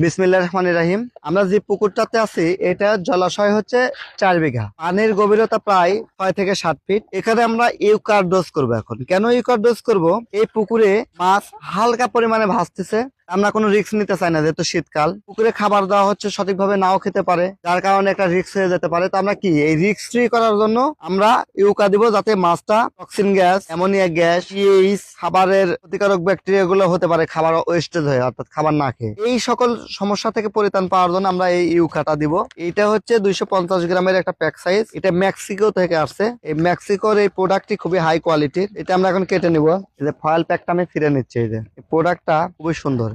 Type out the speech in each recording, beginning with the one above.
বিসমিল্লাহির রহমানির রহিম। আমরা যে পুকুরটাতে আছি এটা জলাশয় হচ্ছে 4 বিঘা, পানির গভীরতা প্রায় 6 থেকে 7 ফিট। এখানে আমরা ইউকারডোজ করব। এখন কেন ইউকারডোজ করব? এই পুকুরে মাছ হালকা পরিমাণে ভাসতেছে, আমরা কোনো রিস্ক নিতে চাই না, যেহেতু শীতকাল। পুকুরে খাবার দেওয়া হচ্ছে, সঠিকভাবে নাও খেতে পারে, যার কারণে একটা রিস্ক হয়ে যেতে পারে। তো আমরা কি এই রিস্ক ফ্রি করার জন্য আমরা ইউকা দিব, যাতে মাছটা toxin gas, ammonia gas, pH, খাবারের ক্ষতিকারক ব্যাকটেরিয়া গুলো হতে পারে খাবার ওয়েস্টেজ হয়ে, অর্থাৎ খাবার না খেয়ে। এই সকল সমস্যা থেকে পরিত্রাণ পাওয়ার জন্য আমরা এই ইউকাটা দিব। এটা হচ্ছে 250 গ্রামের একটা প্যাক সাইজ। এটা মেক্সিকো থেকে আসছে। এই মেক্সিকোর এই প্রোডাক্টটি খুবই হাই কোয়ালিটির। এটা আমরা এখন কেটে নিব। এই যে ফয়েল প্যাকটা আমি ফিরে নিচ্ছি। এই যে প্রোডাক্টটা খুবই সুন্দর,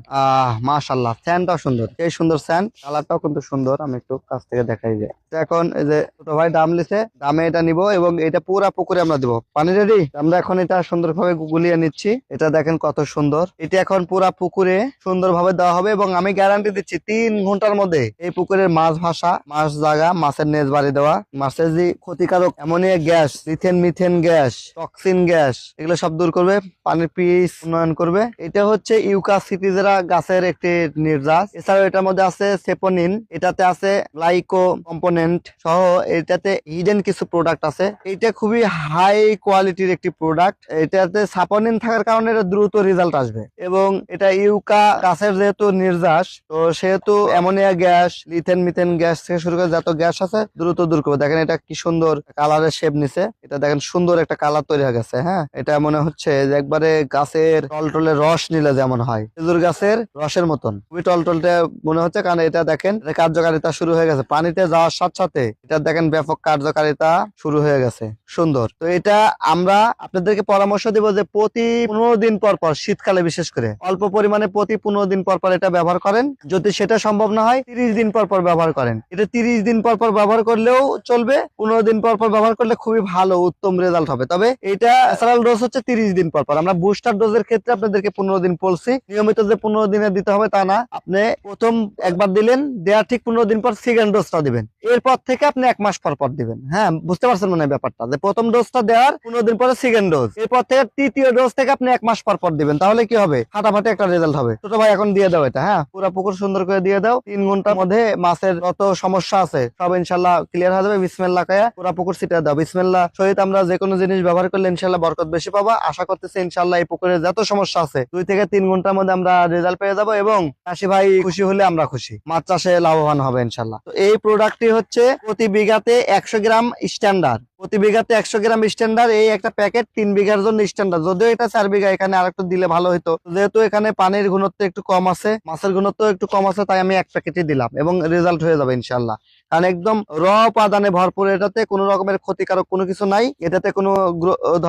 মাশাআল্লাহ। স্যান্ডটাও সুন্দর, এই সুন্দর স্যান্ড, কালারটাও কিন্তু সুন্দর। আমি একটু কাছ থেকে দেখাই যায়। এখন এই যে ছোট ভাই দাম লিছে, দামে এটা নিব এবং এটা পুরা পুকুরে আমরা দিব। পানি রেডি? আমরা এখন এটা সুন্দরভাবে গুলিয়ে নিচ্ছি। এটা দেখেন কত সুন্দর। এটা এখন পুরা পুকুরে সুন্দরভাবে দেওয়া হবে এবং আমি গ্যারান্টি দিচ্ছি 3 ঘন্টার মধ্যে এই পুকুরের মাছ ভাসা, মাছ জাগা, মাছের নেজ বাড়ি দেওয়া, মাছের যে ক্ষতিকারক অ্যামোনিয়া গ্যাস, লিথেন মিথেন গ্যাস, টক্সিন গ্যাস, এগুলো সব দূর করবে, পানির পিএইচ উন্নয়ন করবে। এটা হচ্ছে ইউকা সিটিজেরা গাছের একটি নির্যাস। এছাড়াও এটার মধ্যে আছে সেপোনিন, এটাতে আছে গ্লাইকো কম্পোনেন্ট সহ, এটাতে হিডেন কিছু প্রোডাক্ট আছে। এটা খুবই হাই কোয়ালিটির একটি প্রোডাক্ট। এটাতে সাপোনিন থাকার কারণে এটা দ্রুত রেজাল্ট আসবে এবং এটা ইউকা গাছের যেহেতু নির্যাস, তো সেহেতু অ্যামোনিয়া গ্যাস, লিথেন মিথেন গ্যাস থেকে শুরু করে যত গ্যাস আছে দ্রুত দূর করবে। দেখেন এটা কি সুন্দর কালারের শেপ নিছে। এটা দেখেন সুন্দর একটা কালার তৈরি হয়ে গেছে। হ্যাঁ, এটা মনে হচ্ছে যে একবারে গাছের টলটলে রস নিলে যেমন হয়, খেজুর গাছের রসের মতন খুবই টলটলতে মনে হচ্ছে। কারণ এটা দেখেন কার্যকারিতা শুরু হয়ে গেছে, পানিতে যাওয়ার সাথে সাথে এটা দেখেন ব্যাপক কার্যকারিতা শুরু হয়ে গেছে। সুন্দর। তো এটা আমরা আপনাদেরকে পরামর্শ দিব যে প্রতি 15 দিন পর পর, শীতকালে বিশেষ করে অল্প পরিমাণে প্রতি 15 দিন পর পর এটা ব্যবহার করেন। যদি সেটা সম্ভব না হয় 30 দিন পর পর ব্যবহার করেন। এটা 30 দিন পর পর ব্যবহার করলেও চলবে, 15 দিন পর পর ব্যবহার করলে খুবই ভালো, উত্তম রেজাল্ট হবে। তবে এটা ন্যাচারাল ডোজ হচ্ছে 30 দিন পর পর। আমরা বুস্টার ডোজের ক্ষেত্রে আপনাদেরকে 15 দিন বলছি। নিয়মিত যে 15 দিনে দিতে হবে তা না। আপনি প্রথম একবার দিলেন, দেওয়ার ঠিক 15 দিন পর সেকেন্ড ডোজটা দিবেন। এরপর থেকে আপনি 1 মাস পর পর দিবেন। হ্যাঁ, বুঝতে পারছেন মানে ব্যাপারটা, যে প্রথম ডোজটা দেওয়ার 15 দিন পরে সেকেন্ড ডোজ, এরপর থেকে তৃতীয় ডোজ থেকে আপনি 1 মাস পর পর দিবেন। তাহলে কি হবে? ফাটাফাটি একটা রেজাল্ট হবে। ছোট ভাই এখন দিয়ে দাও এটা। হ্যাঁ, পুরো পুকুর সুন্দর করে দিয়ে দাও। 3 ঘন্টার মধ্যে মাছের যত সমস্যা আছে সব ইনশাল্লাহ ক্লিয়ার হয়ে যাবে। বিসমিল্লাহ কয়া পুরো পুকুর ছিটিয়ে দাও। বিসমিল্লাহ সহিত আমরা যে কোনো জিনিস ব্যবহার করলে ইনশাল্লাহ বরকত বেশি পাবা। আশা করতেছি ইনশাল্লাহ এই পুকুরে যত সমস্যা আছে 2 থেকে 3 ঘন্টার মধ্যে আমরা রেজাল্ট পেয়ে যাবো এবং চাষি ভাই খুশি হলে আমরা খুশি, মাছ চাষে লাভবান হবে ইনশাল্লাহ। তো এই প্রোডাক্টটি হচ্ছে প্রতি বিঘাতে 100 গ্রাম স্ট্যান্ডার্ড, প্রতি বিঘাতে 100 গ্রাম স্ট্যান্ডার্ড। এই একটা প্যাকেট 3 বিঘার জন্য স্ট্যান্ডার্ড, যদিও এটা 4 বিঘা, এখানে আরেকটু দিলে ভালো হতো। যেহেতু এখানে পানির ঘনত্ব একটু কম আছে, মাছের ঘনত্ব একটু কম আছে, তাই আমি 1 প্যাকেটই দিলাম এবং রেজাল্ট হয়ে যাবে ইনশাল্লাহ। কারণ একদম র উপাদানে ভরপুর, এটাতে কোনো রকমের ক্ষতিকারক কোনো কিছু নাই, এটাতে কোনো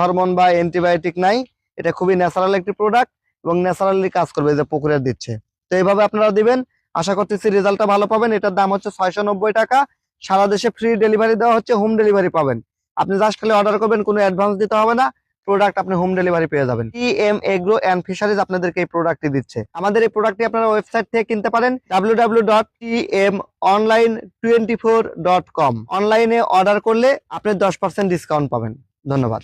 হরমোন বা অ্যান্টিবায়োটিক নাই। এটা খুবই ন্যাচারাল একটি প্রোডাক্ট এবং ন্যাচারালি কাজ করবে, যে পুকুরে দিচ্ছে। তো এইভাবে আপনারা দিবেন, আশা করতেছি রেজাল্টটা ভালো পাবেন। এটার দাম হচ্ছে 690 টাকা। সারা দেশে ফ্রি ডেলিভারি দেওয়া হচ্ছে, হোম ডেলিভারি পাবেন। আপনি জাস্ট খালি অর্ডার করবেন, কোনো অ্যাডভান্স দিতে হবে না, প্রোডাক্ট আপনি হোম ডেলিভারি পেয়ে যাবেন। টিএম এগ্রো এন্ড ফিশারিজ আপনাদেরকে এই প্রোডাক্টটি দিচ্ছে। আমাদের এই প্রোডাক্টটি আপনারা ওয়েবসাইট থেকে কিনতে পারেন, www.tmonline24.com। অনলাইনে অর্ডার করলে আপনি 10% ডিসকাউন্ট পাবেন। ধন্যবাদ।